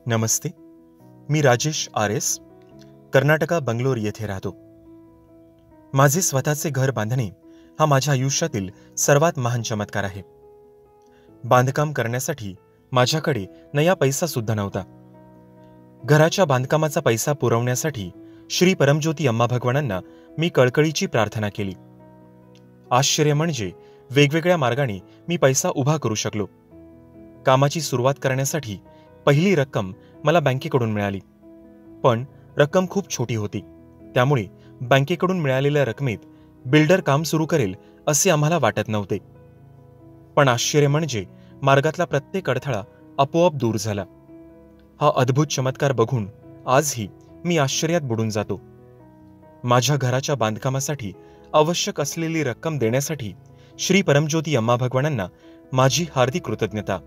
नमस्ते. मी Rajesh RS. Karnataka Bangalore येथे राहतो. माझे स्वतःचे घर बांधणे हा माझ्या आयुष्यातील सर्वात महान चमत्कार आहे. बांधकाम करण्यासाठी माझ्याकडे नया पैसा सुद्धा नव्हता. घराच्या बांधकामाचा पैसा पुरवण्यासाठी श्री परमज्योती अम्मा भगवानांना मी कळकळीची प्रार्थना केली. आश्चर्य म्हणजे वेगवेगळ्या मार्गाने मी पैसा उभा करू शकलो. कामाची सुरुवात करण्यासाठी पहिली रक्कम मला बँकेकडून मिळाली, पण रक्कम खूप छोटी होती. त्यामुळे बँकेकडून मिळालेल्या रकमेत बिल्डर काम सुरू करेल असे आम्हाला वाटत नव्हते. पण आश्चर्य म्हणजे मार्गातला प्रत्येक अडथळा आपोआप दूर झाला. हा अद्भुत चमत्कार बघून आजही मी आश्चर्यात बुडून जातो. माझ्या घराच्या बांधकामासाठी आवश्यक असलेली रक्कम देण्यासाठी श्री परमज्योती अम्मा भगवानांना माझी हार्दिक कृतज्ञता.